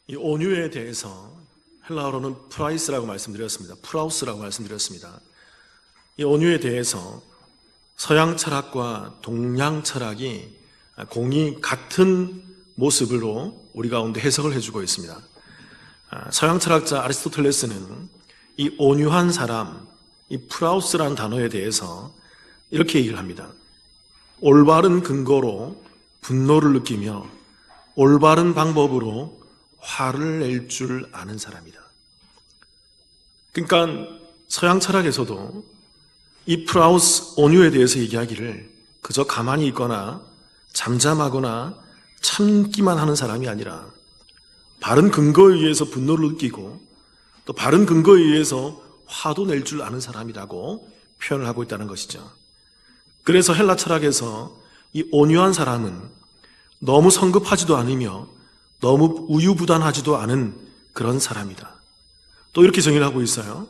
이 온유에 대해서 헬라어로는 프라이스라고 말씀드렸습니다. 프라우스라고 말씀드렸습니다. 이 온유에 대해서 서양 철학과 동양 철학이 공이 같은 모습으로 우리 가운데 해석을 해주고 있습니다. 서양 철학자 아리스토텔레스는 이 온유한 사람, 이 프라우스라는 단어에 대해서 이렇게 얘기를 합니다. 올바른 근거로 분노를 느끼며 올바른 방법으로 화를 낼 줄 아는 사람이다. 그러니까 서양 철학에서도 이 프라우스 온유에 대해서 얘기하기를 그저 가만히 있거나 잠잠하거나 참기만 하는 사람이 아니라 바른 근거에 의해서 분노를 느끼고 또 바른 근거에 의해서 화도 낼 줄 아는 사람이라고 표현을 하고 있다는 것이죠. 그래서 헬라 철학에서 이 온유한 사람은 너무 성급하지도 않으며 너무 우유부단하지도 않은 그런 사람이다. 또 이렇게 정의를 하고 있어요.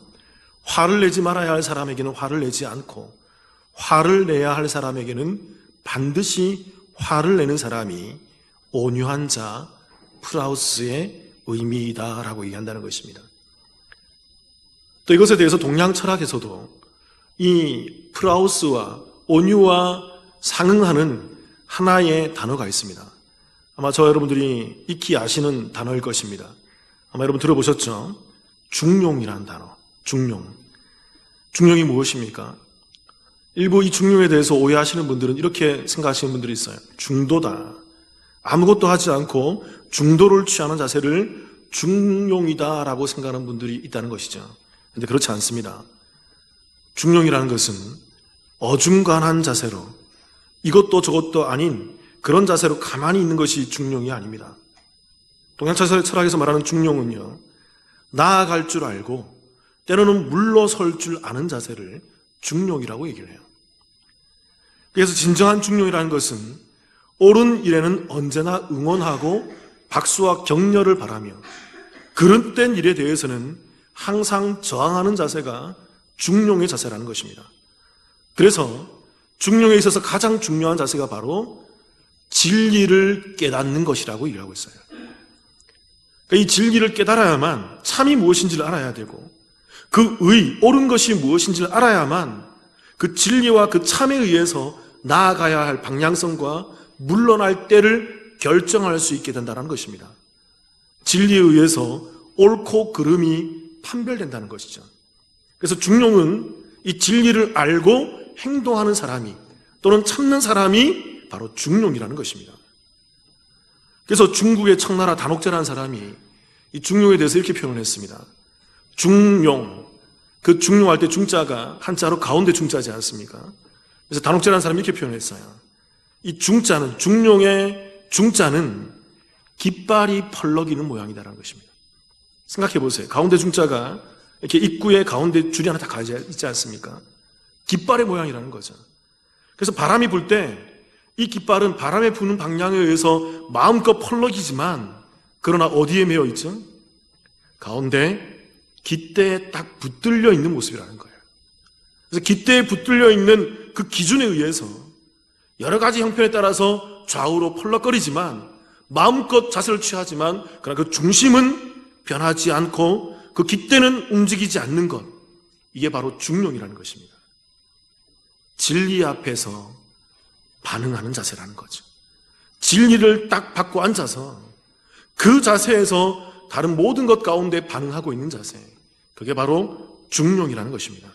화를 내지 말아야 할 사람에게는 화를 내지 않고 화를 내야 할 사람에게는 반드시 화를 내는 사람이 온유한 자, 프라우스의 의미이다라고 얘기한다는 것입니다. 또 이것에 대해서 동양 철학에서도 이 프라우스와 온유와 상응하는 하나의 단어가 있습니다. 아마 저 여러분들이 익히 아시는 단어일 것입니다. 아마 여러분 들어보셨죠? 중용이라는 단어. 중용. 중용이 무엇입니까? 일부 이 중용에 대해서 오해하시는 분들은 이렇게 생각하시는 분들이 있어요. 중도다. 아무것도 하지 않고 중도를 취하는 자세를 중용이다라고 생각하는 분들이 있다는 것이죠. 그런데 그렇지 않습니다. 중용이라는 것은 어중간한 자세로 이것도 저것도 아닌 그런 자세로 가만히 있는 것이 중용이 아닙니다. 동양 철학에서 말하는 중용은요, 나아갈 줄 알고 때로는 물러설 줄 아는 자세를 중용이라고 얘기를 해요. 그래서 진정한 중용이라는 것은 옳은 일에는 언제나 응원하고 박수와 격려를 바라며 그릇된 일에 대해서는 항상 저항하는 자세가 중용의 자세라는 것입니다. 그래서 중용에 있어서 가장 중요한 자세가 바로 진리를 깨닫는 것이라고 얘기하고 있어요. 그러니까 이 진리를 깨달아야만 참이 무엇인지를 알아야 되고 그 옳은 것이 무엇인지를 알아야만 그 진리와 그 참에 의해서 나아가야 할 방향성과 물러날 때를 결정할 수 있게 된다는 것입니다. 진리에 의해서 옳고 그름이 판별된다는 것이죠. 그래서 중용은 이 진리를 알고 행동하는 사람이 또는 참는 사람이 바로 중용이라는 것입니다. 그래서 중국의 청나라 단옥제라는 사람이 이 중용에 대해서 이렇게 표현을 했습니다. 중용, 그 중용할 때 중자가 한자로 가운데 중자지 않습니까? 그래서 단옥제라는 사람이 이렇게 표현했어요. 이 중자는, 중용의 중자는 깃발이 펄럭이는 모양이다라는 것입니다. 생각해 보세요. 가운데 중자가 이렇게 입구에 가운데 줄이 하나 다 가져 있지 않습니까? 깃발의 모양이라는 거죠. 그래서 바람이 불 때 이 깃발은 바람에 부는 방향에 의해서 마음껏 펄럭이지만 그러나 어디에 매여 있죠? 가운데 깃대에 딱 붙들려 있는 모습이라는 거예요. 그래서 깃대에 붙들려 있는 그 기준에 의해서 여러 가지 형편에 따라서 좌우로 펄럭거리지만 마음껏 자세를 취하지만 그러나 그 중심은 변하지 않고 그 깃대는 움직이지 않는 것, 이게 바로 중용이라는 것입니다. 진리 앞에서 반응하는 자세라는 거죠. 진리를 딱 받고 앉아서 그 자세에서 다른 모든 것 가운데 반응하고 있는 자세, 그게 바로 중용이라는 것입니다.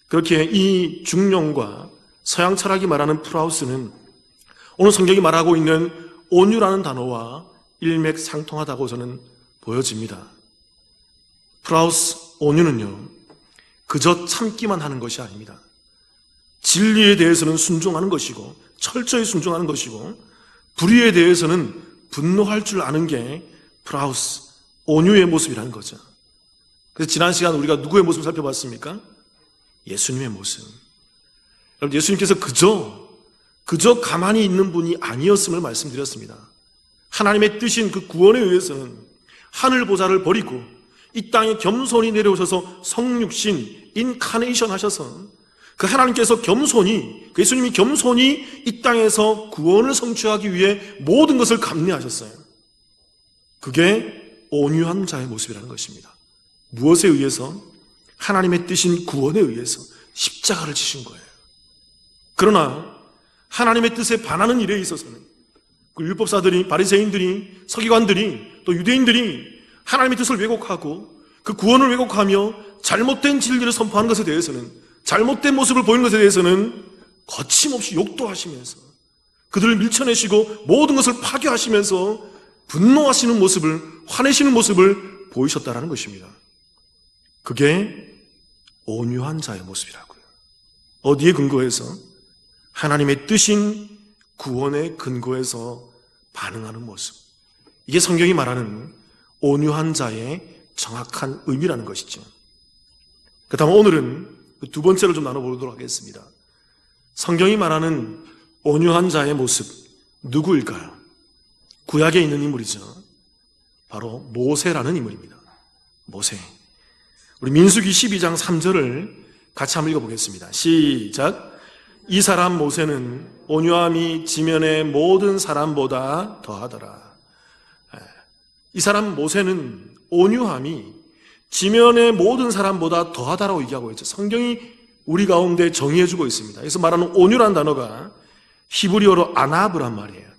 그렇게 이 중용과 서양 철학이 말하는 프라우스는 오늘 성경이 말하고 있는 온유라는 단어와 일맥상통하다고 저는 보여집니다. 프라우스, 온유는요, 그저 참기만 하는 것이 아닙니다. 진리에 대해서는 순종하는 것이고 철저히 순종하는 것이고 불의에 대해서는 분노할 줄 아는 게 프라우스, 온유의 모습이라는 거죠. 그래서 지난 시간 우리가 누구의 모습을 살펴봤습니까? 예수님의 모습. 여러분, 예수님께서 그저 가만히 있는 분이 아니었음을 말씀드렸습니다. 하나님의 뜻인 그 구원에 의해서는 하늘 보좌를 버리고 이 땅에 겸손히 내려오셔서 성육신, 인카네이션 하셔서 그 하나님께서 겸손히, 그 예수님이 겸손히 이 땅에서 구원을 성취하기 위해 모든 것을 감내하셨어요. 그게 온유한 자의 모습이라는 것입니다. 무엇에 의해서? 하나님의 뜻인 구원에 의해서 십자가를 지신 거예요. 그러나 하나님의 뜻에 반하는 일에 있어서는 그 율법사들이, 바리새인들이, 서기관들이, 또 유대인들이 하나님의 뜻을 왜곡하고 그 구원을 왜곡하며 잘못된 진리를 선포하는 것에 대해서는, 잘못된 모습을 보이는 것에 대해서는 거침없이 욕도 하시면서 그들을 밀쳐내시고 모든 것을 파괴하시면서 분노하시는 모습을, 화내시는 모습을 보이셨다라는 것입니다. 그게 온유한 자의 모습이라고요. 어디에 근거해서? 하나님의 뜻인 구원의 근거에서 반응하는 모습. 이게 성경이 말하는 온유한 자의 정확한 의미라는 것이죠. 그 다음 오늘은 두 번째로 좀 나눠보도록 하겠습니다. 성경이 말하는 온유한 자의 모습, 누구일까요? 구약에 있는 인물이죠. 바로 모세라는 인물입니다. 모세. 우리 민수기 12장 3절을 같이 한번 읽어보겠습니다. 시작. 이 사람 모세는 온유함이 지면의 모든 사람보다 더하더라. 이 사람 모세는 온유함이 지면의 모든 사람보다 더하다라고 얘기하고 있죠. 성경이 우리 가운데 정의해주고 있습니다. 여기서 말하는 온유란 단어가 히브리어로 아나브란 말이에요.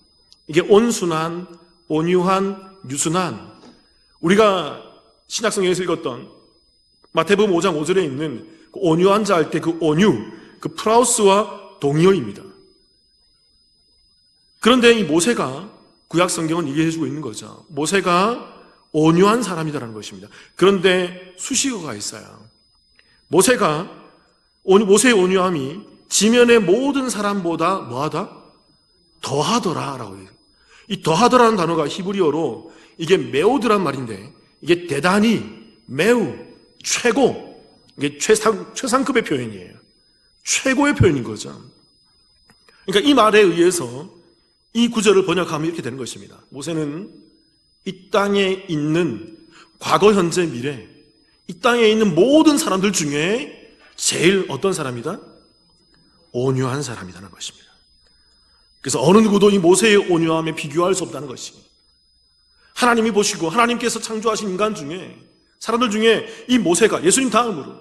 이게 온순한, 온유한, 유순한. 우리가 신약성경에서 읽었던 마태복음 5장 5절에 있는 그 온유한 자 할 때 그 온유, 그 프라우스와 동의어입니다. 그런데 이 모세가 구약 성경은 얘기해주고 있는 거죠. 모세가 온유한 사람이다라는 것입니다. 그런데 수식어가 있어요. 모세의 온유함이 지면의 모든 사람보다 뭐하다? 더하더라라고 해요. 이 더하더라는 단어가 히브리어로 이게 메오드란 말인데 이게 대단히, 매우, 최고, 이게 최상급의 표현이에요. 최고의 표현인 거죠. 그러니까 이 말에 의해서 이 구절을 번역하면 이렇게 되는 것입니다. 모세는 이 땅에 있는 과거, 현재, 미래, 이 땅에 있는 모든 사람들 중에 제일 어떤 사람이다? 온유한 사람이라는 것입니다. 그래서 어느 누구도 이 모세의 온유함에 비교할 수 없다는 것이, 하나님이 보시고 하나님께서 창조하신 인간 중에, 사람들 중에 이 모세가, 예수님 다음으로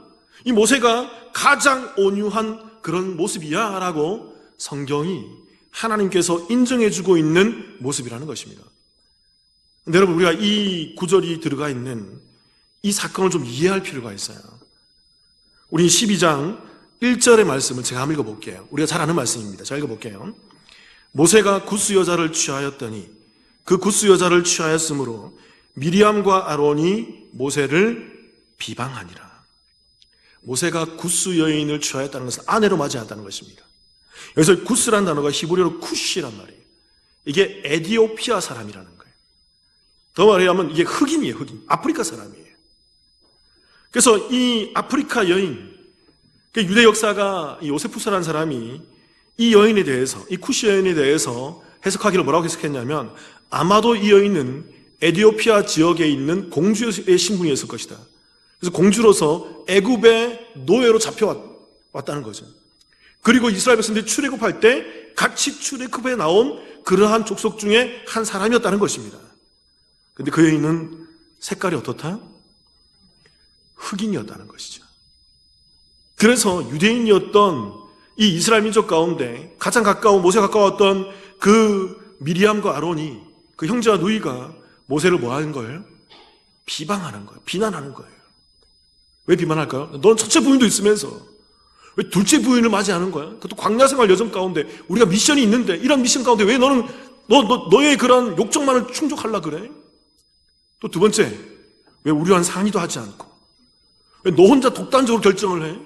이 모세가 가장 온유한 그런 모습이야 라고 성경이 하나님께서 인정해주고 있는 모습이라는 것입니다. 근데 여러분, 우리가 이 구절이 들어가 있는 이 사건을 좀 이해할 필요가 있어요. 우리 12장 1절의 말씀을 제가 한번 읽어볼게요. 우리가 잘 아는 말씀입니다. 자, 읽어볼게요. 모세가 굿스 여자를 취하였더니 그 굿스 여자를 취하였으므로 미리암과 아론이 모세를 비방하니라. 모세가 굿스 여인을 취하였다는 것은 아내로 맞이했다는 것입니다. 여기서 굿스라는 단어가 히브리어로 쿠시란 말이에요. 이게 에티오피아 사람이라는 거예요. 더 말하면 이게 흑인이에요. 흑인. 아프리카 사람이에요. 그래서 이 아프리카 여인, 유대 역사가 요세푸스라는 사람이 이 여인에 대해서, 이 쿠시 여인에 대해서 해석하기를 뭐라고 해석했냐면, 아마도 이 여인은 에티오피아 지역에 있는 공주의 신분이었을 것이다. 그래서 공주로서 애굽의 노예로 잡혀왔다는 거죠. 그리고 이스라엘 백성들이 출애굽할 때 같이 출애굽에 나온 그러한 족속 중에 한 사람이었다는 것입니다. 그런데 그 여인은 색깔이 어떻다? 흑인이었다는 것이죠. 그래서 유대인이었던 이 이스라엘 민족 가운데 가장 가까운, 모세가 가까웠던 그 미리암과 아론이, 그 형제와 누이가 모세를 뭐 하는 거예요? 비방하는 거예요. 비난하는 거예요. 왜 비난할까요? 넌 첫째 부인도 있으면서 왜 둘째 부인을 맞이하는 거야? 그것도 광야생활 여정 가운데 우리가 미션이 있는데, 이런 미션 가운데 왜 너는 너의 그런 욕정만을 충족하려고 그래? 또 두 번째, 왜 우리와는 상의도 하지 않고 왜 너 혼자 독단적으로 결정을 해?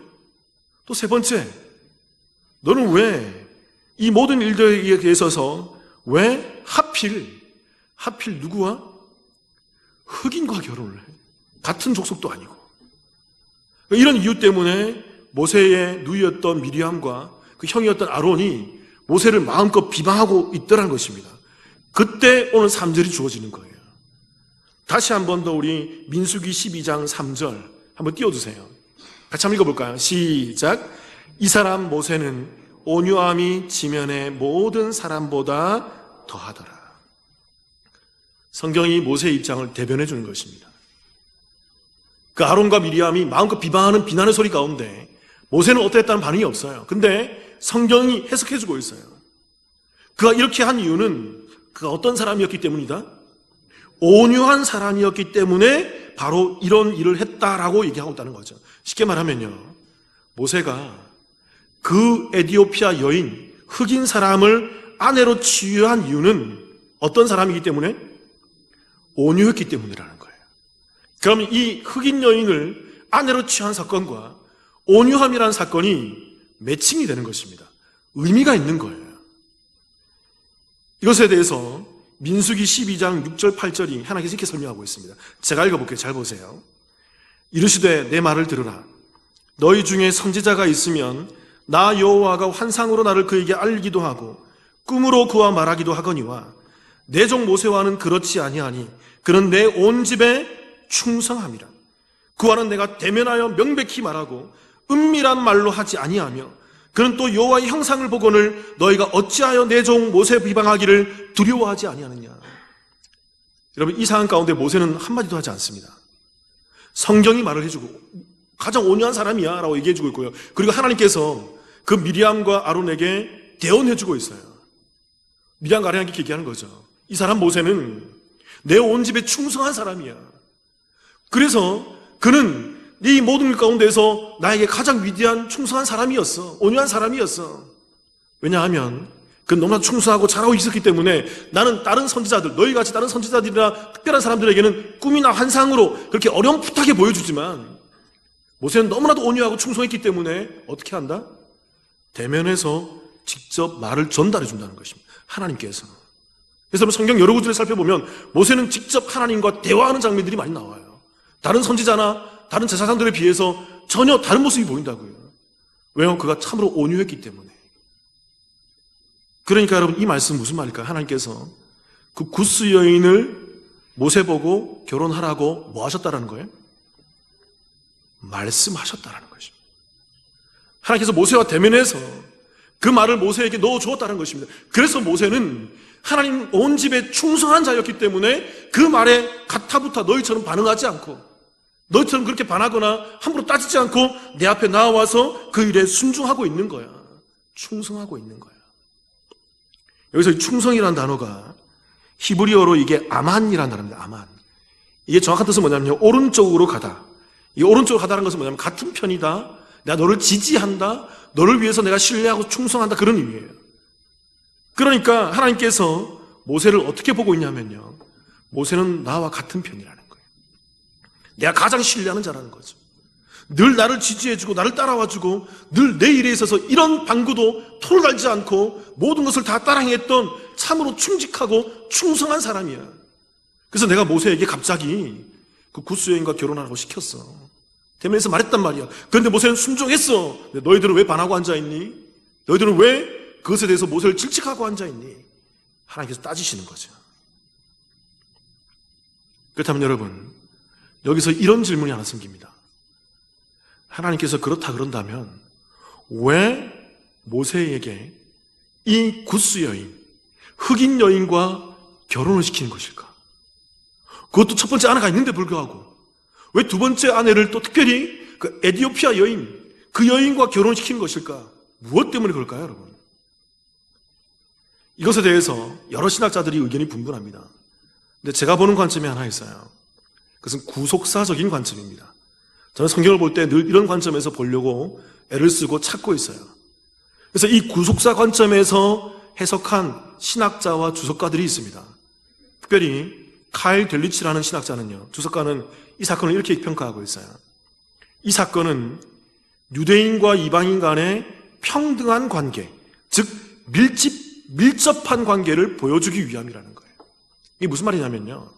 또 세 번째, 너는 왜 이 모든 일들에 있어서 왜 하필 누구와? 흑인과 결혼을 해? 같은 족속도 아니고. 이런 이유 때문에 모세의 누이였던 미리암과 그 형이었던 아론이 모세를 마음껏 비방하고 있더라는 것입니다. 그때 오늘 3절이 주어지는 거예요. 다시 한 번 더 우리 민수기 12장 3절 한번 띄워주세요. 같이 한번 읽어볼까요? 시작. 이 사람 모세는 온유함이 지면의 모든 사람보다 더하더라. 성경이 모세의 입장을 대변해 주는 것입니다. 그 아론과 미리암이 마음껏 비방하는 비난의 소리 가운데 모세는 어땠다는 반응이 없어요. 근데 성경이 해석해 주고 있어요. 그가 이렇게 한 이유는 그가 어떤 사람이었기 때문이다? 온유한 사람이었기 때문에 바로 이런 일을 했다라고 얘기하고 있다는 거죠. 쉽게 말하면요, 모세가 그 에티오피아 여인, 흑인 사람을 아내로 취유한 이유는 어떤 사람이기 때문에? 온유했기 때문이라는 거예요. 그럼 이 흑인 여인을 아내로 취한 사건과 온유함이라는 사건이 매칭이 되는 것입니다. 의미가 있는 거예요. 이것에 대해서 민수기 12장 6절 8절이 하나님께서 이렇게 설명하고 있습니다. 제가 읽어볼게요. 잘 보세요. 이르시되 내 말을 들으라. 너희 중에 선지자가 있으면 나 여호와가 환상으로 나를 그에게 알기도 하고 꿈으로 그와 말하기도 하거니와 내 종 모세와는 그렇지 아니하니 그는 내 온 집에 충성함이라. 그와는 내가 대면하여 명백히 말하고 은밀한 말로 하지 아니하며 그는 또 여호와의 형상을 보거늘 너희가 어찌하여 내 종 모세 비방하기를 두려워하지 아니하느냐. 여러분, 이 상황 가운데 모세는 한마디도 하지 않습니다. 성경이 말을 해주고 가장 온유한 사람이야 라고 얘기해주고 있고요. 그리고 하나님께서 그 미리암과 아론에게 대언해주고 있어요. 미리암과 아론에게 얘기하는 거죠. 이 사람 모세는 내 온 집에 충성한 사람이야. 그래서 그는 네 모든 일 가운데서 나에게 가장 위대한 충성한 사람이었어. 온유한 사람이었어. 왜냐하면 그는 너무나 충성하고 잘하고 있었기 때문에 나는 다른 선지자들, 너희같이 다른 선지자들이나 특별한 사람들에게는 꿈이나 환상으로 그렇게 어렴풋하게 보여주지만 모세는 너무나도 온유하고 충성했기 때문에 어떻게 한다? 대면에서 직접 말을 전달해 준다는 것입니다. 하나님께서. 그래서 성경 여러 구절을 살펴보면 모세는 직접 하나님과 대화하는 장면들이 많이 나와요. 다른 선지자나 다른 제사장들에 비해서 전혀 다른 모습이 보인다고요. 왜요? 그가 참으로 온유했기 때문에. 그러니까 여러분, 이 말씀 무슨 말일까요? 하나님께서 그 구스 여인을 모세 보고 결혼하라고 뭐 하셨다라는 거예요? 말씀하셨다라는 것입니다. 하나님께서 모세와 대면해서 그 말을 모세에게 넣어주었다는 것입니다. 그래서 모세는 하나님 온 집에 충성한 자였기 때문에 그 말에 가타부타 너희처럼 반응하지 않고 너희처럼 그렇게 반하거나 함부로 따지지 않고 내 앞에 나와서 그 일에 순종하고 있는 거야. 충성하고 있는 거야. 여기서 이 충성이라는 단어가 히브리어로 이게 아만이라는 단어입니다. 아만. 이게 정확한 뜻은 뭐냐면요, 오른쪽으로 가다. 이 오른쪽으로 가다는 것은 뭐냐면 같은 편이다, 내가 너를 지지한다, 너를 위해서 내가 신뢰하고 충성한다, 그런 의미예요. 그러니까 하나님께서 모세를 어떻게 보고 있냐면요, 모세는 나와 같은 편이라는 거예요. 내가 가장 신뢰하는 자라는 거죠. 늘 나를 지지해주고 나를 따라와주고 늘 내 일에 있어서 이런 방구도 토를 달지 않고 모든 것을 다 따라행했던 참으로 충직하고 충성한 사람이야. 그래서 내가 모세에게 갑자기 그 구스 여인과 결혼하라고 시켰어. 대면에서 말했단 말이야. 그런데 모세는 순종했어. 너희들은 왜 반하고 앉아있니? 너희들은 왜 그것에 대해서 모세를 질책하고 앉아있니? 하나님께서 따지시는 거죠. 그렇다면 여러분, 여기서 이런 질문이 하나 생깁니다. 하나님께서 그렇다 그런다면 왜 모세에게 이 구스 여인, 흑인 여인과 결혼을 시키는 것일까? 그것도 첫 번째 아내가 있는데 불구하고 왜 두 번째 아내를 또 특별히 그 에티오피아 여인, 그 여인과 결혼을 시키는 것일까? 무엇 때문에 그럴까요, 여러분? 이것에 대해서 여러 신학자들이 의견이 분분합니다. 근데 제가 보는 관점이 하나 있어요. 그것은 구속사적인 관점입니다. 저는 성경을 볼 때 늘 이런 관점에서 보려고 애를 쓰고 찾고 있어요. 그래서 이 구속사 관점에서 해석한 신학자와 주석가들이 있습니다. 특별히 카일 델리치라는 신학자는요, 주석가는 이 사건을 이렇게 평가하고 있어요. 이 사건은 유대인과 이방인 간의 평등한 관계, 즉 밀접한 관계를 보여주기 위함이라는 거예요. 이게 무슨 말이냐면요,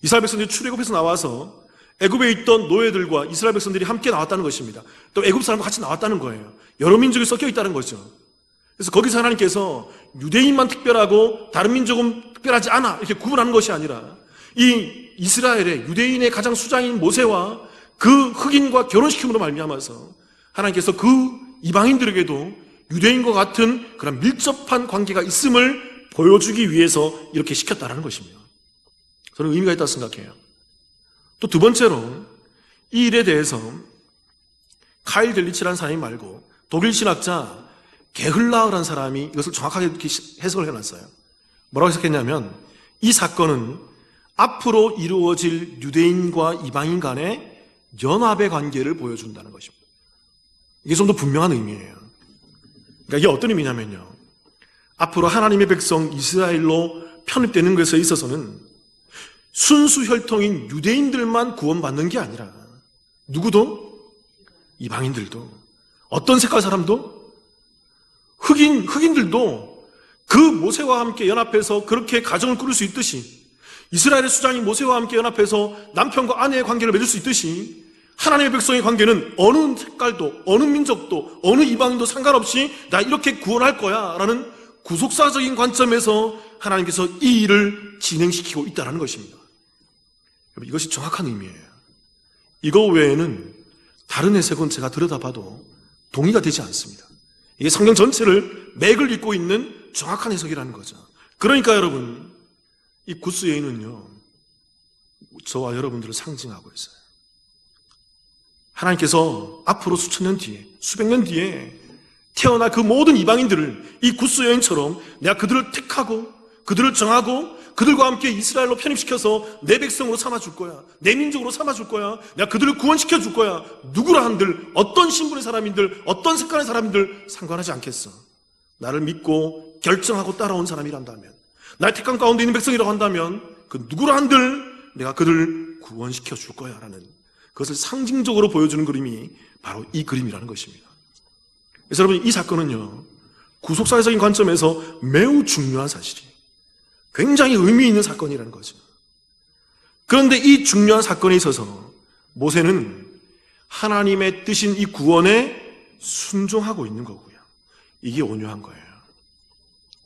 이스라엘 백성들이 출애굽에서 나와서 애굽에 있던 노예들과 이스라엘 백성들이 함께 나왔다는 것입니다. 또 애굽 사람과 같이 나왔다는 거예요. 여러 민족이 섞여 있다는 거죠. 그래서 거기서 하나님께서 유대인만 특별하고 다른 민족은 특별하지 않아 이렇게 구분하는 것이 아니라 이 이스라엘의 유대인의 가장 수장인 모세와 그 흑인과 결혼시킴으로 말미암아서 하나님께서 그 이방인들에게도 유대인과 같은 그런 밀접한 관계가 있음을 보여주기 위해서 이렇게 시켰다는 것입니다. 저는 의미가 있다고 생각해요. 또 두 번째로 이 일에 대해서 카일 델리치라는 사람이 말고 독일 신학자 게흘라흐라는 사람이 이것을 정확하게 이렇게 해석을 해놨어요. 뭐라고 해석했냐면 이 사건은 앞으로 이루어질 유대인과 이방인 간의 연합의 관계를 보여준다는 것입니다. 이게 좀 더 분명한 의미예요. 그러니까 이게 어떤 의미냐면요, 앞으로 하나님의 백성 이스라엘로 편입되는 것에 있어서는 순수 혈통인 유대인들만 구원받는 게 아니라 누구도, 이방인들도, 어떤 색깔 사람도, 흑인들도 그 모세와 함께 연합해서 그렇게 가정을 꾸릴 수 있듯이, 이스라엘의 수장이 모세와 함께 연합해서 남편과 아내의 관계를 맺을 수 있듯이, 하나님의 백성의 관계는 어느 색깔도, 어느 민족도, 어느 이방인도 상관없이 나 이렇게 구원할 거야 라는 구속사적인 관점에서 하나님께서 이 일을 진행시키고 있다는 것입니다. 이것이 정확한 의미예요. 이거 외에는 다른 해석은 제가 들여다봐도 동의가 되지 않습니다. 이게 성경 전체를 맥을 잇고 있는 정확한 해석이라는 거죠. 그러니까 여러분, 이 구스 여인은요, 저와 여러분들을 상징하고 있어요. 하나님께서 앞으로 수천 년 뒤에, 수백 년 뒤에 태어날 그 모든 이방인들을 이 구스 여인처럼 내가 그들을 택하고 그들을 정하고 그들과 함께 이스라엘로 편입시켜서 내 백성으로 삼아줄 거야, 내 민족으로 삼아줄 거야, 내가 그들을 구원시켜줄 거야. 누구라 한들, 어떤 신분의 사람인들, 어떤 색깔의 사람인들 상관하지 않겠어. 나를 믿고 결정하고 따라온 사람이란다면, 나의 택한 가운데 있는 백성이라고 한다면 그 누구라 한들 내가 그들을 구원시켜줄 거야 라는, 그것을 상징적으로 보여주는 그림이 바로 이 그림이라는 것입니다. 그래서 여러분, 이 사건은요, 구속사회적인 관점에서 매우 중요한 사실이에요. 굉장히 의미 있는 사건이라는 거죠. 그런데 이 중요한 사건에 있어서 모세는 하나님의 뜻인 이 구원에 순종하고 있는 거고요. 이게 온유한 거예요.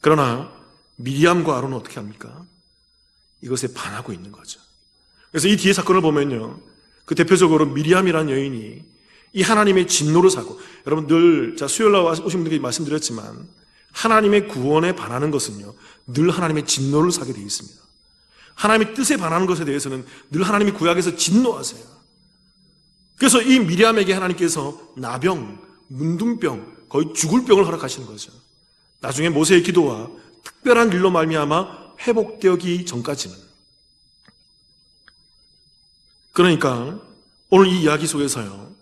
그러나 미리암과 아론은 어떻게 합니까? 이것에 반하고 있는 거죠. 그래서 이 뒤에 사건을 보면요, 그 대표적으로 미리암이라는 여인이 이 하나님의 진노를 사고, 여러분 늘 수요일날 오신 분들께 말씀드렸지만 하나님의 구원에 반하는 것은요 늘 하나님의 진노를 사게 되어 있습니다. 하나님의 뜻에 반하는 것에 대해서는 늘 하나님이 구약에서 진노하세요. 그래서 이 미리암에게 하나님께서 나병, 문둥병, 거의 죽을 병을 허락하시는 거죠. 나중에 모세의 기도와 특별한 일로 말미암아 회복되기 전까지는. 그러니까 오늘 이 이야기 속에서요,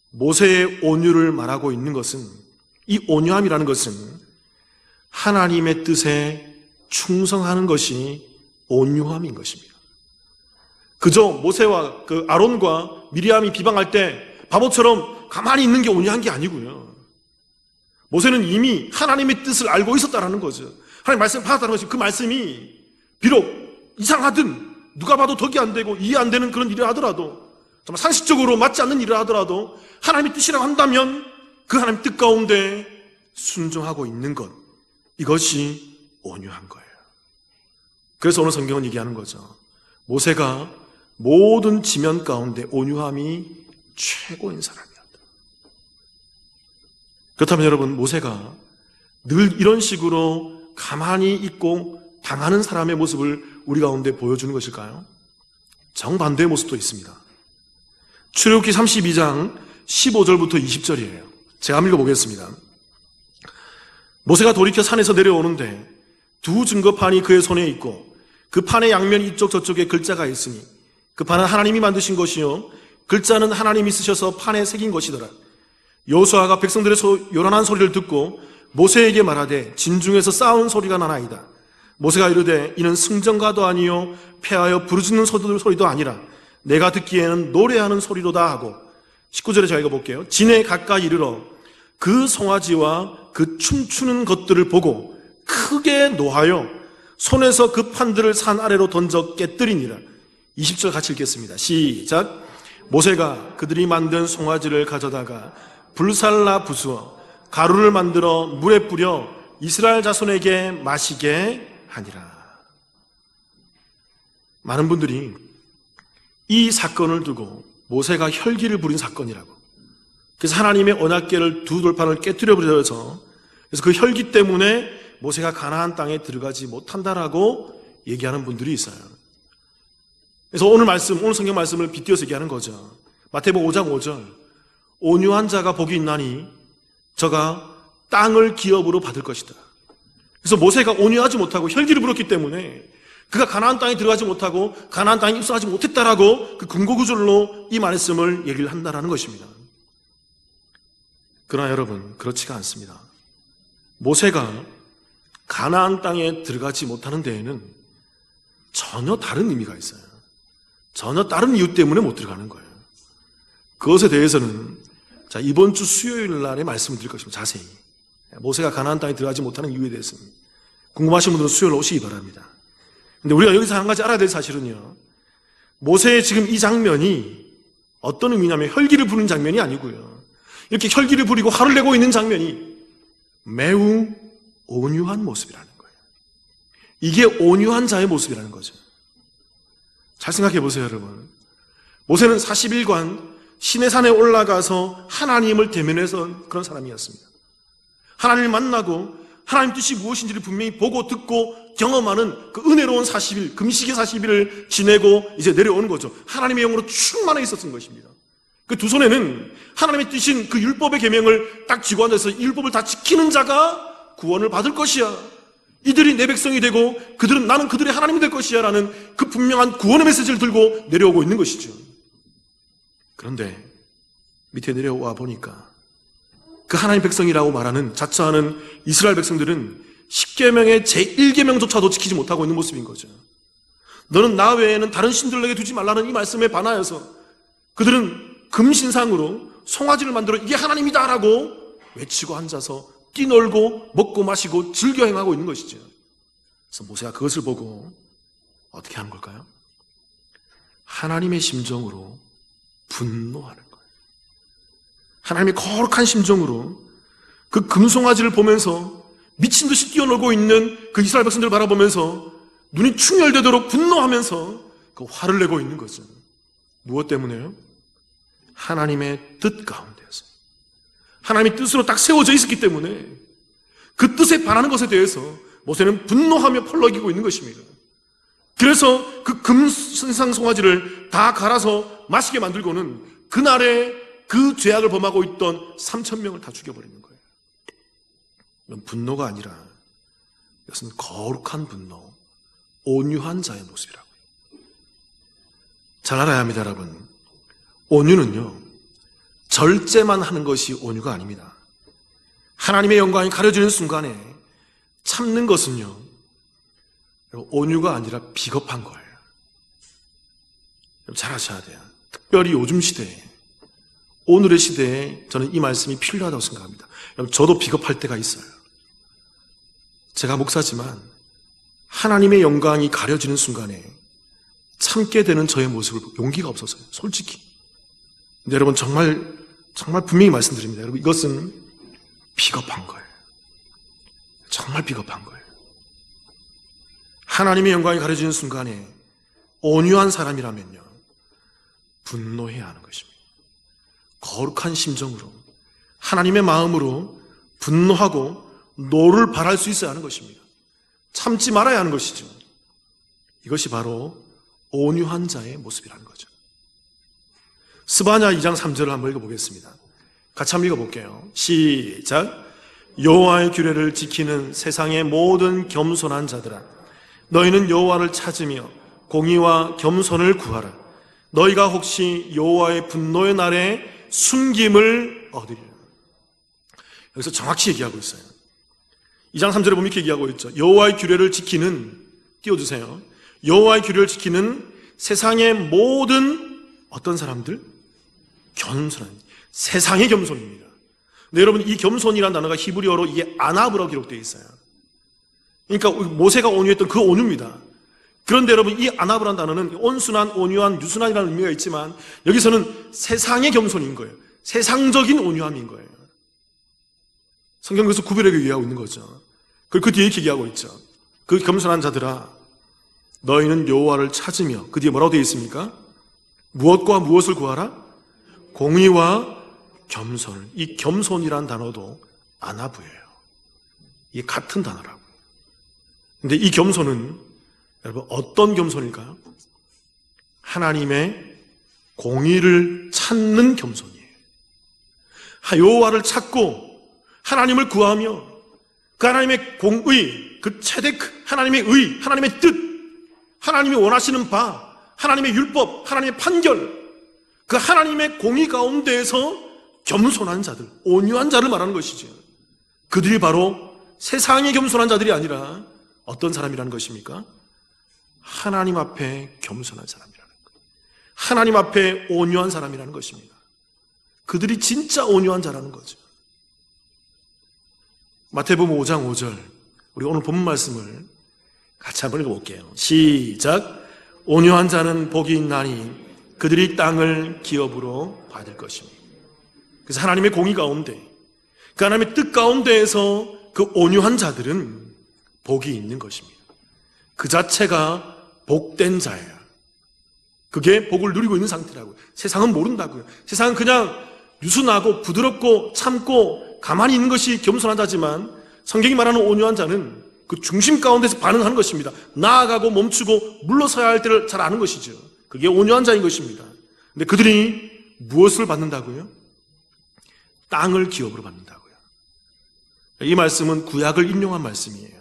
모세의 온유를 말하고 있는 것은, 이 온유함이라는 것은 하나님의 뜻에 충성하는 것이 온유함인 것입니다. 그저 모세와 그 아론과 미리암이 비방할 때 바보처럼 가만히 있는 게 온유한 게 아니고요, 모세는 이미 하나님의 뜻을 알고 있었다라는 거죠. 하나님 말씀을 받았다는 것이, 그 말씀이 비록 이상하든 누가 봐도 덕이 안 되고 이해 안 되는 그런 일을 하더라도, 정말 상식적으로 맞지 않는 일을 하더라도 하나님의 뜻이라고 한다면 그 하나님의 뜻 가운데 순종하고 있는 것, 이것이 온유한 거예요. 그래서 오늘 성경은 얘기하는 거죠. 모세가 모든 지면 가운데 온유함이 최고인 사람이었다. 그렇다면 여러분, 모세가 늘 이런 식으로 가만히 있고 당하는 사람의 모습을 우리 가운데 보여주는 것일까요? 정반대의 모습도 있습니다. 출애굽기 32장 15절부터 20절이에요. 제가 한번 읽어보겠습니다. 모세가 돌이켜 산에서 내려오는데 두 증거판이 그의 손에 있고 그 판의 양면 이쪽 저쪽에 글자가 있으니 그 판은 하나님이 만드신 것이요 글자는 하나님이 쓰셔서 판에 새긴 것이더라. 여호수아가 백성들의 요란한 소리를 듣고 모세에게 말하되 진중에서 싸운 소리가 나나이다. 모세가 이르되 이는 승전가도 아니요 패하여 부르짖는 소리도 아니라 내가 듣기에는 노래하는 소리로다 하고, 19절에 제가 읽어볼게요. 진에 가까이 이르러 그 송아지와 그 춤추는 것들을 보고 크게 노하여 손에서 그 판들을 산 아래로 던져 깨뜨리니라. 20절 같이 읽겠습니다. 시작. 모세가 그들이 만든 송아지를 가져다가 불살라 부수어 가루를 만들어 물에 뿌려 이스라엘 자손에게 마시게 하니라. 많은 분들이 이 사건을 두고 모세가 혈기를 부린 사건이라고, 그래서 하나님의 언약궤를 두 돌판을 깨뜨려 버려서, 그래서 그 혈기 때문에 모세가 가나안 땅에 들어가지 못한다라고 얘기하는 분들이 있어요. 그래서 오늘 성경 말씀을 빗대어서 얘기하는 거죠. 마태복음 5장 5절. 온유한 자가 복이 있나니 저가 땅을 기업으로 받을 것이다. 그래서 모세가 온유하지 못하고 혈기를 부렸기 때문에 그가 가나안 땅에 들어가지 못하고 가나안 땅에 입성하지 못했다라고 그 근거구절로 이 말씀을 얘기를 한다라는 것입니다. 그러나 여러분, 그렇지가 않습니다. 모세가 가나안 땅에 들어가지 못하는 데에는 전혀 다른 의미가 있어요. 전혀 다른 이유 때문에 못 들어가는 거예요. 그것에 대해서는 이번 주 수요일 날에 말씀을 드릴 것입니다. 자세히. 모세가 가나안 땅에 들어가지 못하는 이유에 대해서는 궁금하신 분들은 수요일 오시기 바랍니다. 근데 우리가 여기서 한 가지 알아야 될 사실은요, 모세의 지금 이 장면이 어떤 의미냐면 혈기를 부리는 장면이 아니고요, 이렇게 혈기를 부리고 화를 내고 있는 장면이 매우 온유한 모습이라는 거예요. 이게 온유한 자의 모습이라는 거죠. 잘 생각해 보세요, 여러분. 모세는 40일간 시내산에 올라가서 하나님을 대면해서 그런 사람이었습니다. 하나님을 만나고 하나님 뜻이 무엇인지를 분명히 보고 듣고 경험하는 그 은혜로운 40일, 금식의 40일을 지내고 이제 내려오는 거죠. 하나님의 영으로 충만해 있었던 것입니다. 그 두 손에는 하나님의 뜻인 그 율법의 계명을 딱 쥐고 앉아서 이 율법을 다 지키는 자가 구원을 받을 것이야. 이들이 내 백성이 되고 나는 그들의 하나님이 될 것이야 라는 그 분명한 구원의 메시지를 들고 내려오고 있는 것이죠. 그런데 밑에 내려와 보니까 그 하나님 백성이라고 말하는 자처하는 이스라엘 백성들은 10계명의 제1계명조차도 지키지 못하고 있는 모습인 거죠. 너는 나 외에는 다른 신들에게 두지 말라는 이 말씀에 반하여서 그들은 금신상으로 송아지를 만들어 이게 하나님이다라고 외치고 앉아서 뛰놀고 먹고 마시고 즐겨 행하고 있는 것이죠. 그래서 모세가 그것을 보고 어떻게 하는 걸까요? 하나님의 심정으로 분노하는 거예요. 하나님의 거룩한 심정으로 그 금송아지를 보면서 미친 듯이 뛰어놀고 있는 그 이스라엘 백성들을 바라보면서 눈이 충혈되도록 분노하면서 그 화를 내고 있는 거죠. 무엇 때문에요? 하나님의 뜻 가운데서 하나님의 뜻으로 딱 세워져 있었기 때문에 그 뜻에 반하는 것에 대해서 모세는 분노하며 펄럭이고 있는 것입니다. 그래서 그 금신상 송아지를 다 갈아서 마시게 만들고는 그날에 그 죄악을 범하고 있던 3,000명을 다 죽여버리는 거예요. 이건 분노가 아니라 이것은 거룩한 분노, 온유한 자의 모습이라고요. 잘 알아야 합니다, 여러분. 온유는요, 절제만 하는 것이 온유가 아닙니다. 하나님의 영광이 가려지는 순간에 참는 것은요, 온유가 아니라 비겁한 거예요. 잘 아셔야 돼요. 특별히 요즘 시대에, 오늘의 시대에 저는 이 말씀이 필요하다고 생각합니다. 저도 비겁할 때가 있어요. 제가 목사지만 하나님의 영광이 가려지는 순간에 참게 되는 저의 모습을 용기가 없어서요. 솔직히. 근데 여러분 정말 분명히 말씀드립니다. 여러분 이것은 비겁한 거예요. 정말 비겁한 거예요. 하나님의 영광이 가려지는 순간에 온유한 사람이라면요, 분노해야 하는 것입니다. 거룩한 심정으로 하나님의 마음으로 분노하고 노를 발할 수 있어야 하는 것입니다. 참지 말아야 하는 것이죠. 이것이 바로 온유한 자의 모습이라는 거죠. 스바냐 2장 3절을 한번 읽어보겠습니다. 같이 한번 읽어볼게요. 시작. 여호와의 규례를 지키는 세상의 모든 겸손한 자들아, 너희는 여호와를 찾으며 공의와 겸손을 구하라. 너희가 혹시 여호와의 분노의 날에 숨김을 얻으리라. 여기서 정확히 얘기하고 있어요. 2장 3절에 보면 이렇게 얘기하고 있죠. 여호와의 규례를 지키는, 띄워주세요. 여호와의 규례를 지키는 세상의 모든 어떤 사람들? 겸손한, 세상의 겸손입니다. 근데 여러분 이 겸손이라는 단어가 히브리어로 이게 아나브라고 기록되어 있어요. 그러니까 모세가 온유했던 그 온유입니다. 그런데 여러분 이 아나브라는 단어는 온순한, 온유한, 유순한이라는 의미가 있지만 여기서는 세상의 겸손인 거예요. 세상적인 온유함인 거예요. 성경 그래서 구별하기 위하고 있는 거죠. 그리고 그 뒤에 이렇게 얘기하고 있죠. 그 겸손한 자들아, 너희는 여호와를 찾으며, 그 뒤에 뭐라고 되어 있습니까? 무엇과 무엇을 구하라? 공의와 겸손을. 이 겸손이란 단어도 아나브예요. 이게 같은 단어라고요. 근데 이 겸손은 여러분 어떤 겸손일까요? 하나님의 공의를 찾는 겸손이에요. 여호와를 찾고 하나님을 구하며 그 하나님의 공의, 그 체데크, 하나님의 의, 하나님의 뜻, 하나님이 원하시는 바, 하나님의 율법, 하나님의 판결, 그 하나님의 공의 가운데에서 겸손한 자들, 온유한 자를 말하는 것이죠. 그들이 바로 세상에 겸손한 자들이 아니라 어떤 사람이라는 것입니까? 하나님 앞에 겸손한 사람이라는 거예요. 하나님 앞에 온유한 사람이라는 것입니다. 그들이 진짜 온유한 자라는 거죠. 마태복음 5장 5절, 우리 오늘 본문 말씀을 같이 한번 읽어볼게요. 시작. 온유한 자는 복이 있나니 그들이 땅을 기업으로 받을 것입니다. 그래서 하나님의 공의 가운데, 그 하나님의 뜻 가운데에서 그 온유한 자들은 복이 있는 것입니다. 그 자체가 복된 자예요. 그게 복을 누리고 있는 상태라고요. 세상은 모른다고요. 세상은 그냥 유순하고 부드럽고 참고 가만히 있는 것이 겸손한 자지만, 성경이 말하는 온유한 자는 그 중심 가운데서 반응하는 것입니다. 나아가고 멈추고 물러서야 할 때를 잘 아는 것이죠. 그게 온유한 자인 것입니다. 근데 그들이 무엇을 받는다고요? 땅을 기업으로 받는다고요. 이 말씀은 구약을 인용한 말씀이에요.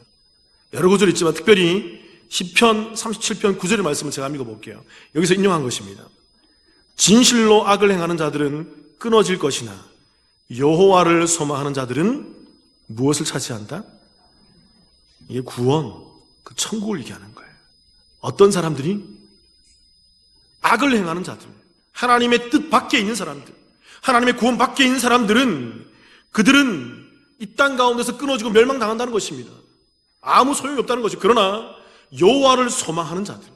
여러 구절 있지만 특별히 시편 37편 9절의 말씀을 제가 읽어볼게요. 여기서 인용한 것입니다. 진실로 악을 행하는 자들은 끊어질 것이나 여호와를 소망하는 자들은 무엇을 차지한다? 이게 구원, 그 천국을 얘기하는 거예요. 어떤 사람들이? 악을 행하는 자들, 하나님의 뜻 밖에 있는 사람들, 하나님의 구원 밖에 있는 사람들은, 그들은 이 땅 가운데서 끊어지고 멸망당한다는 것입니다. 아무 소용이 없다는 것이죠. 그러나 여호와를 소망하는 자들,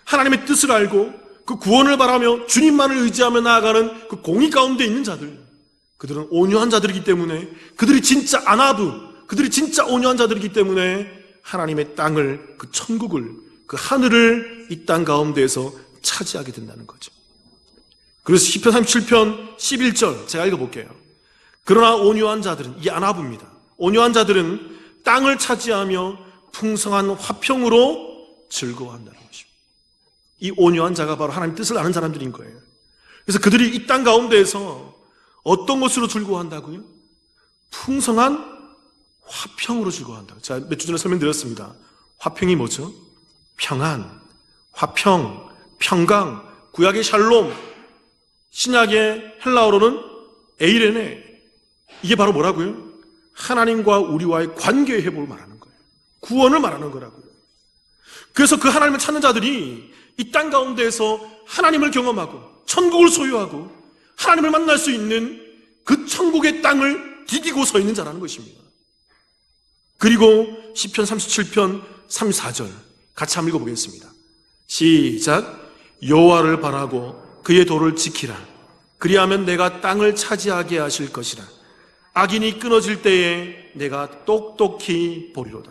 하나님의 뜻을 알고 그 구원을 바라며 주님만을 의지하며 나아가는 그 공의 가운데 있는 자들, 그들은 온유한 자들이기 때문에, 그들이 진짜 아나브, 그들이 진짜 온유한 자들이기 때문에 하나님의 땅을, 그 천국을, 그 하늘을 이 땅 가운데에서 차지하게 된다는 거죠. 그래서 시편 37편 11절 제가 읽어볼게요. 그러나 온유한 자들은, 이 아나브입니다. 온유한 자들은 땅을 차지하며 풍성한 화평으로 즐거워한다는 것입니다. 이 온유한 자가 바로 하나님 뜻을 아는 사람들인 거예요. 그래서 그들이 이 땅 가운데에서 어떤 것으로 즐거워한다고요? 풍성한 화평으로 즐거워한다고. 제가 몇 주 전에 설명드렸습니다. 화평이 뭐죠? 평안, 화평, 평강, 구약의 샬롬, 신약의 헬라어로는 에이레네. 이게 바로 뭐라고요? 하나님과 우리와의 관계의 회복을 말하는 거예요. 구원을 말하는 거라고요. 그래서 그 하나님을 찾는 자들이 이 땅 가운데에서 하나님을 경험하고 천국을 소유하고 하나님을 만날 수 있는 그 천국의 땅을 디디고 서 있는 자라는 것입니다. 그리고 시편 37편 34절 같이 한번 읽어보겠습니다. 시작. 여호와를 바라고 그의 도를 지키라. 그리하면 내가 땅을 차지하게 하실 것이라. 악인이 끊어질 때에 내가 똑똑히 보리로다.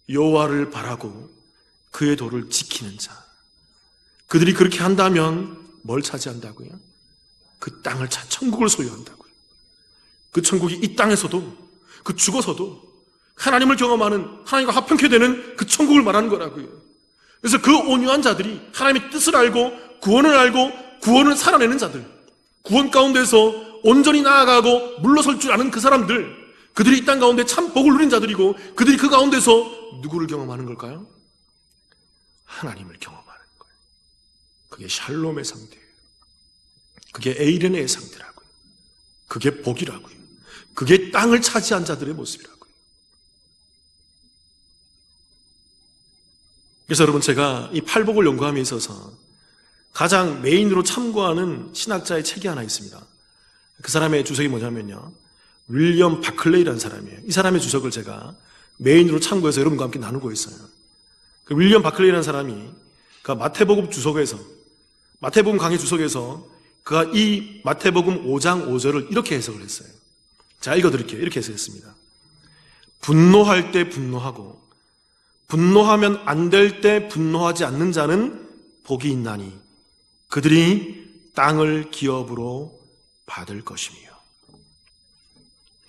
여호와를 바라고 그의 도를 지키는 자, 그들이 그렇게 한다면 뭘 차지한다고요? 그 땅을 천국을 소유한다고요. 그 천국이 이 땅에서도, 그 죽어서도 하나님을 경험하는, 하나님과 화평케 되는 그 천국을 말하는 거라고요. 그래서 그 온유한 자들이 하나님의 뜻을 알고 구원을 알고 구원을 살아내는 자들, 구원 가운데서 온전히 나아가고 물러설 줄 아는 그 사람들, 그들이 이 땅 가운데 참 복을 누린 자들이고, 그들이 그 가운데서 누구를 경험하는 걸까요? 하나님을 경험하는 거예요. 그게 샬롬의 상태예요. 그게 에이레네의 상태라고요. 그게 복이라고요. 그게 땅을 차지한 자들의 모습이라고요. 그래서 여러분, 제가 이 팔복을 연구함에 있어서 가장 메인으로 참고하는 신학자의 책이 하나 있습니다. 그 사람의 주석이 뭐냐면요, 윌리엄 바클레이라는 사람이에요. 이 사람의 주석을 제가 메인으로 참고해서 여러분과 함께 나누고 있어요. 그 윌리엄 바클레이라는 사람이 그 마태복음 주석에서, 마태복음 강의 주석에서 그가 이 마태복음 5장 5절을 이렇게 해석을 했어요. 자, 읽어드릴게요. 이렇게 해석했습니다. 분노할 때 분노하고 분노하면 안 될 때 분노하지 않는 자는 복이 있나니 그들이 땅을 기업으로 받을 것이며.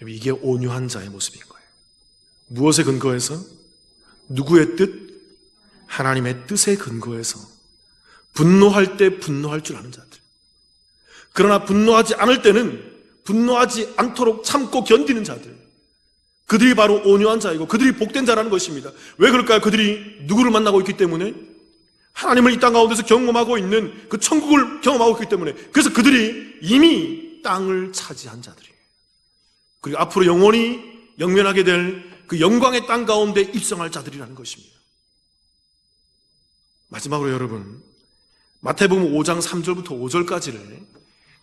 이게 온유한 자의 모습인 거예요. 무엇에 근거해서? 누구의 뜻? 하나님의 뜻에 근거해서 분노할 때 분노할 줄 아는 자들. 그러나 분노하지 않을 때는 분노하지 않도록 참고 견디는 자들. 그들이 바로 온유한 자이고 그들이 복된 자라는 것입니다. 왜 그럴까요? 그들이 누구를 만나고 있기 때문에, 하나님을 이 땅 가운데서 경험하고 있는 그 천국을 경험하고 있기 때문에, 그래서 그들이 이미 땅을 차지한 자들이에요. 그리고 앞으로 영원히 영면하게 될 그 영광의 땅 가운데 입성할 자들이라는 것입니다. 마지막으로 여러분, 마태복음 5장 3절부터 5절까지를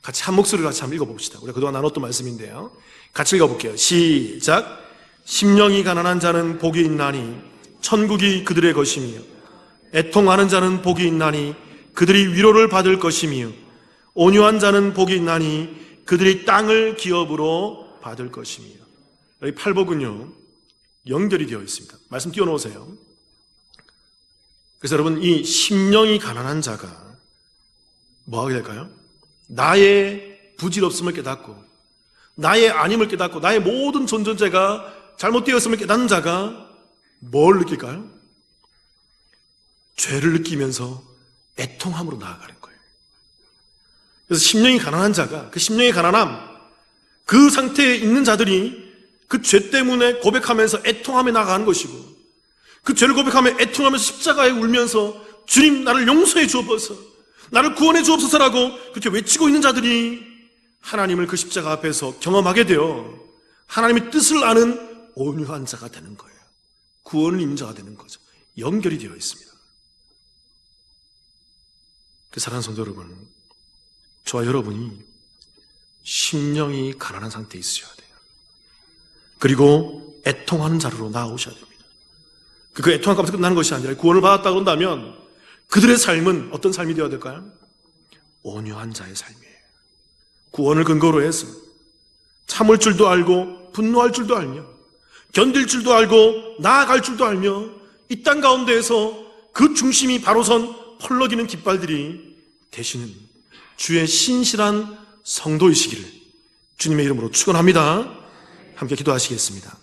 같이 한 목소리로 같이 한번 읽어봅시다. 우리가 그동안 나눴던 말씀인데요. 같이 읽어볼게요. 시작. 심령이 가난한 자는 복이 있나니 천국이 그들의 것이며, 애통하는 자는 복이 있나니 그들이 위로를 받을 것이며, 온유한 자는 복이 있나니 그들이 땅을 기업으로 받을 것이며. 여기 팔복은요 연결이 되어 있습니다. 말씀 띄워놓으세요. 그래서 여러분, 이 심령이 가난한 자가 뭐 하게 될까요? 나의 부질없음을 깨닫고, 나의 아님을 깨닫고, 나의 모든 존재가 잘못되었음을 깨닫는 자가 뭘 느낄까요? 죄를 느끼면서 애통함으로 나아가는 거예요. 그래서 심령이 가난한 자가, 그 심령의 가난함, 그 상태에 있는 자들이 그 죄 때문에 고백하면서 애통하며 나아가는 것이고, 그 죄를 고백하며 애통하면서 십자가에 울면서 주님 나를 용서해 주옵소서, 나를 구원해 주옵소서라고 그렇게 외치고 있는 자들이 하나님을 그 십자가 앞에서 경험하게 되어 하나님의 뜻을 아는 온유한 자가 되는 거예요. 구원을 입는 자가 되는 거죠. 연결이 되어 있습니다. 사랑하는 성도 여러분, 저와 여러분이 심령이 가난한 상태에 있어야 돼요. 그리고 애통하는 자로 나아오셔야 됩니다. 그 애통한 값에서 끝나는 것이 아니라, 구원을 받았다고 한다면 그들의 삶은 어떤 삶이 되어야 될까요? 온유한 자의 삶이에요. 구원을 근거로 해서 참을 줄도 알고 분노할 줄도 알며 견딜 줄도 알고 나아갈 줄도 알며, 이 땅 가운데에서 그 중심이 바로 선 펄럭이는 깃발들이 되시는 주의 신실한 성도이시기를 주님의 이름으로 축원합니다. 함께 기도하시겠습니다.